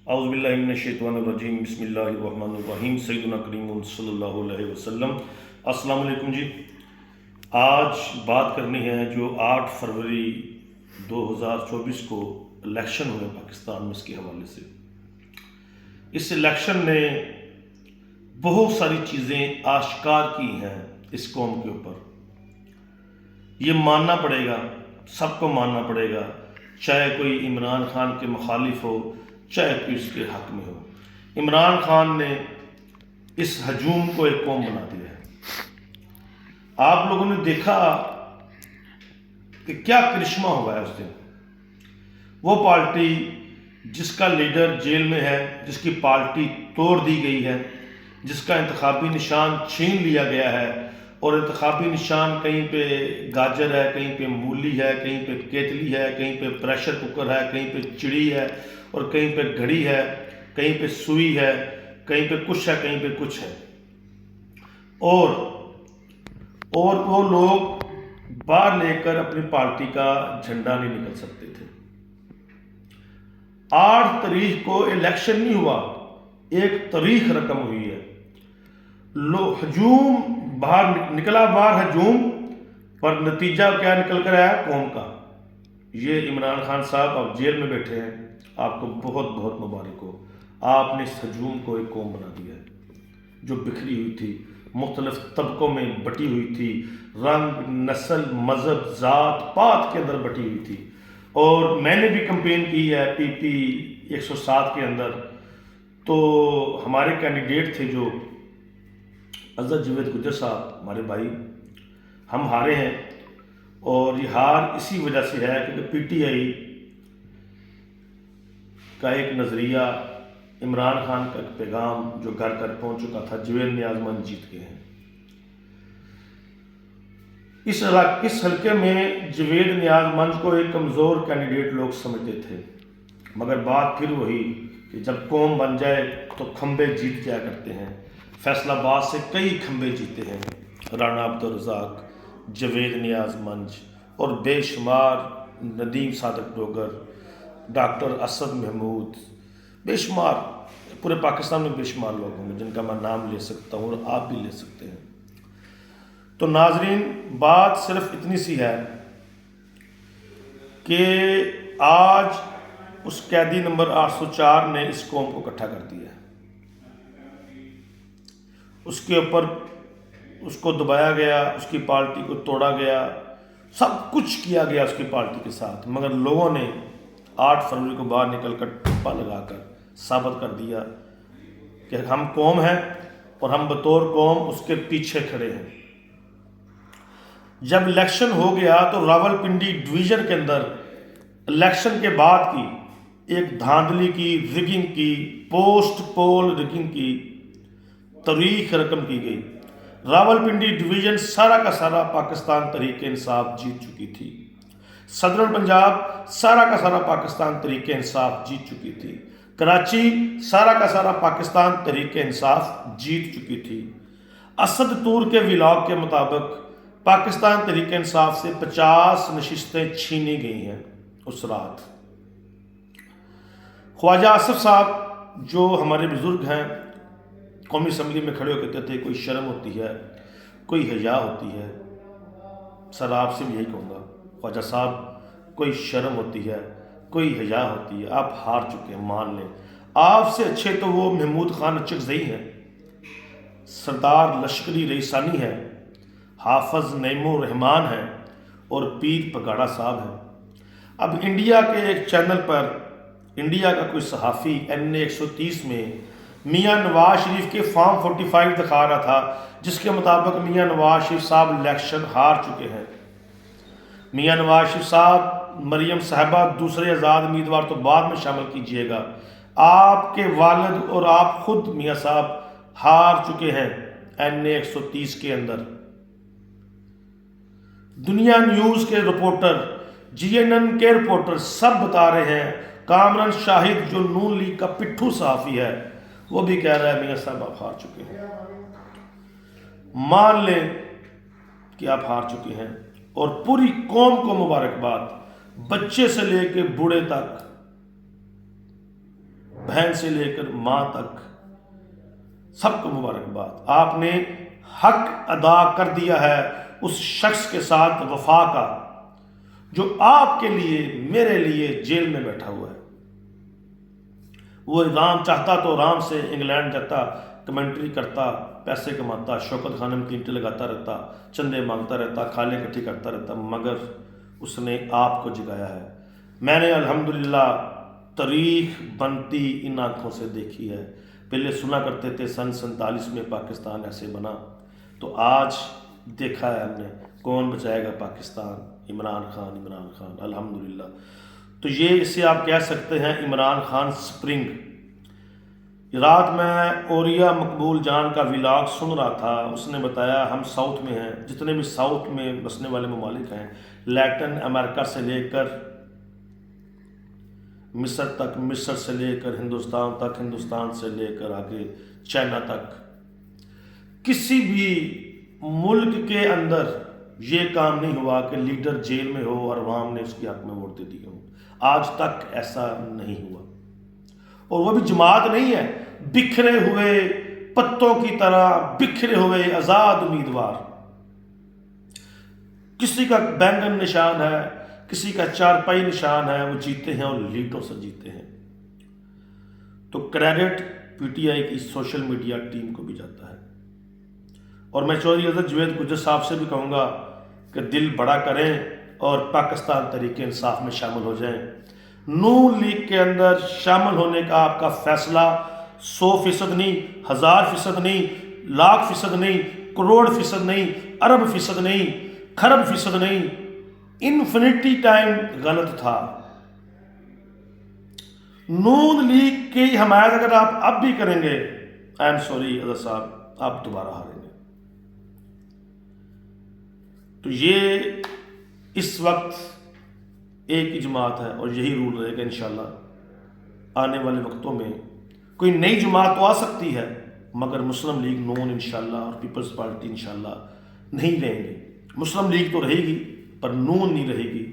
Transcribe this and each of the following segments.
اعوذ باللہ من الشیطان الرجیم بسم اللہ الرحمن الرحیم سیدنا کریم صلی اللہ علیہ وسلم۔ السلام علیکم جی۔ آج بات کرنی ہے جو 8 فروری 2024 کو الیکشن ہوئے پاکستان میں، اس کے حوالے سے۔ اس الیکشن نے بہت ساری چیزیں آشکار کی ہیں اس قوم کے اوپر۔ یہ ماننا پڑے گا، سب کو ماننا پڑے گا، چاہے کوئی عمران خان کے مخالف ہو چاہے کوئی اس کے حق میں ہو۔ عمران خان نے اس ہجوم کو ایک قوم بنا دیا ہے۔ آپ لوگوں نے دیکھا کہ کیا کرشمہ ہوا ہے اس دن۔ وہ پارٹی جس کا لیڈر جیل میں ہے، جس کی پارٹی توڑ دی گئی ہے، جس کا انتخابی نشان چھین لیا گیا ہے، اور انتخابی نشان کہیں پہ گاجر ہے، کہیں پہ مولی ہے، کہیں پہ کیتلی ہے، کہیں پہ پریشر کوکر ہے، کہیں پہ چڑی ہے، اور کہیں پہ گھڑی ہے، کہیں پہ سوئی ہے، کہیں پہ کچھ ہے، کہیں پہ کچھ ہے۔ اور وہ لوگ باہر لے کر اپنی پارٹی کا جھنڈا نہیں نکل سکتے تھے۔ 8 تاریخ کو الیکشن نہیں ہوا، ایک تاریخ رقم ہوئی ہے۔ ہجوم باہر نکلا، باہر ہجوم، پر نتیجہ کیا نکل کر آیا؟ قوم کا۔ یہ عمران خان صاحب اب جیل میں بیٹھے ہیں، آپ کو بہت بہت مبارک ہو۔ آپ نے اس ہجوم کو ایک قوم بنا دیا ہے جو بکھری ہوئی تھی، مختلف طبقوں میں بٹی ہوئی تھی، رنگ، نسل، مذہب، ذات پات کے اندر بٹی ہوئی تھی۔ اور میں نے بھی کمپین کی ہے PP 107 کے اندر، تو ہمارے کینڈیڈیٹ تھے جو عزت جاوید گجر صاحب، ہمارے بھائی، ہم ہارے ہیں۔ اور یہ ہار اسی وجہ سے ہے کیونکہ PTI کا ایک نظریہ، عمران خان کا ایک پیغام جو گھر گھر پہنچ چکا تھا، جاوید نیاز منچ جیت گئے ہیں۔ اس حلقے میں جاوید نیاز منچ کو ایک کمزور کینڈیڈیٹ لوگ سمجھتے تھے، مگر بات پھر وہی کہ جب قوم بن جائے تو کھمبے جیت جایا کرتے ہیں۔ فیصل آباد سے کئی کھمبے جیتے ہیں، رانا عبدالرزاق، جاوید نیاز منچ، اور بے شمار ندیم صادق ڈوگر، ڈاکٹر اسد محمود، بے شمار، پورے پاکستان میں بے شمار لوگ ہوں گے جن کا میں نام لے سکتا ہوں اور آپ بھی لے سکتے ہیں۔ تو ناظرین، بات صرف اتنی سی ہے کہ آج اس قیدی نمبر 804 نے اس قوم کو اکٹھا کر دیا ہے۔ اس کے اوپر اس کو دبایا گیا، اس کی پارٹی کو توڑا گیا، سب کچھ کیا گیا اس کی پارٹی کے ساتھ، مگر لوگوں نے 8 فروری کو باہر نکل کر ٹپا لگا کر ثابت کر دیا کہ ہم قوم ہیں اور ہم بطور قوم اس کے پیچھے کھڑے ہیں۔ جب الیکشن ہو گیا تو راولپنڈی ڈویژن کے اندر الیکشن کے بعد کی ایک دھاندلی کی، ریگنگ کی، پوسٹ پول ریگنگ کی تاریخ رقم کی گئی۔ راولپنڈی ڈویژن سارا کا سارا پاکستان تحریک انصاف جیت چکی تھی۔ صدرن پنجاب سارا کا سارا پاکستان تحریک انصاف جیت چکی تھی۔ کراچی سارا کا سارا پاکستان تحریک انصاف جیت چکی تھی۔ اسد طور کے ولاگ کے مطابق پاکستان تحریک انصاف سے 50 نشستیں چھینی گئی ہیں اس رات۔ خواجہ آصف صاحب جو ہمارے بزرگ ہیں، قومی اسمبلی میں کھڑے ہو کہتے تھے کوئی شرم ہوتی ہے، کوئی حیا ہوتی ہے۔ سر آپ سے بھی یہی کہوں گا، خواجہ صاحب، کوئی شرم ہوتی ہے، کوئی حیا ہوتی ہے۔ آپ ہار چکے ہیں، مان لیں۔ آپ سے اچھے تو وہ محمود خان اچکزئی ہیں، سردار لشکری رئیسانی ہے، حافظ نعیم الرحمان ہیں، اور پیر پگاڑا صاحب ہیں۔ اب انڈیا کے ایک چینل پر انڈیا کا کوئی صحافی NA 130 میں میاں نواز شریف کے فارم 45 دکھا رہا تھا، جس کے مطابق میاں نواز شریف صاحب الیکشن ہار چکے ہیں۔ میاں نواز شریف صاحب، مریم صاحبہ دوسرے آزاد امیدوار تو بعد میں شامل کیجئے گا، آپ کے والد اور آپ خود میاں صاحب ہار چکے ہیں NA 130 کے اندر۔ دنیا نیوز کے رپورٹر، GNN کے رپورٹر سب بتا رہے ہیں، کامران شاہد جو نون لیگ کا پٹھو صحافی ہے وہ بھی کہہ رہا ہے میاں صاحب آپ ہار چکے ہیں۔ مان لیں کہ آپ ہار چکے ہیں، اور پوری قوم کو مبارکباد، بچے سے لے کے بوڑھے تک بہن سے لے کر ماں تک سب کو مبارکباد، آپ نے حق ادا کر دیا ہے اس شخص کے ساتھ وفا کا جو آپ کے لیے میرے لیے جیل میں بیٹھا ہوا ہے۔ وہ رام چاہتا تو رام سے انگلینڈ جاتا، کمنٹری کرتا، پیسے کماتا، شوکت خانم کی انٹی لگاتا رہتا، چندے مانگتا رہتا، کھالیں اکٹھی کرتا رہتا، مگر اس نے آپ کو جگایا ہے۔ میں نے الحمدللہ تاریخ بنتی ان آنکھوں سے دیکھی ہے۔ پہلے سنا کرتے تھے سن 47 میں پاکستان ایسے بنا، تو آج دیکھا ہے ہم نے کون بچائے گا پاکستان، عمران خان الحمدللہ۔ تو یہ اسے آپ کہہ سکتے ہیں عمران خان سپرنگ۔ رات میں اوریا مقبول جان کا ولاگ سن رہا تھا، اس نے بتایا ہم ساؤتھ میں ہیں، جتنے بھی ساؤتھ میں بسنے والے ممالک ہیں، لیٹن امریکہ سے لے کر مصر تک، مصر سے لے کر ہندوستان تک، ہندوستان سے لے کر آگے چائنا تک، کسی بھی ملک کے اندر یہ کام نہیں ہوا کہ لیڈر جیل میں ہو اور عوام نے اس کے حق میں ووٹ دے دی ہو۔ آج تک ایسا نہیں ہوا، اور وہ بھی جماعت نہیں ہے، بکھرے ہوئے پتوں کی طرح بکھرے ہوئے آزاد امیدوار، کسی کا بینگن نشان ہے، کسی کا چارپائی نشان ہے، وہ جیتے ہیں اور لیڈوں سے جیتے ہیں۔ تو کریڈٹ پی ٹی آئی کی سوشل میڈیا ٹیم کو بھی جاتا ہے، اور میں چودھری حضرت جوید گجر صاحب سے بھی کہوں گا کہ دل بڑا کریں اور پاکستان تحریک انصاف میں شامل ہو جائیں۔ نون لیگ کے اندر شامل ہونے کا آپ کا فیصلہ 100% نہیں، 1000% نہیں، 1,00,000% نہیں، کروڑ فیصد نہیں، ارب فیصد نہیں، کھرب فیصد نہیں، انفینٹی ٹائم غلط تھا۔ نون لیگ کی حمایت اگر آپ اب بھی کریں گے، آئی ایم سوری حضرت صاحب، آپ دوبارہ ہاریں گے۔ تو یہ اس وقت ایک ہی جماعت ہے اور یہی رول رہے گا انشاءاللہ۔ آنے والے وقتوں میں کوئی نئی جماعت تو آ سکتی ہے، مگر مسلم لیگ نون انشاءاللہ اور پیپلز پارٹی انشاءاللہ نہیں رہیں گے۔ مسلم لیگ تو رہے گی پر نون نہیں رہے گی۔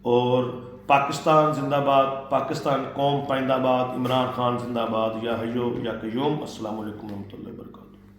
اور پاکستان زندہ باد، پاکستان قوم پائندہ باد، عمران خان زندہ باد، یا حیو یا قیوم۔ السلام علیکم ورحمۃ اللہ وبرکاتہ۔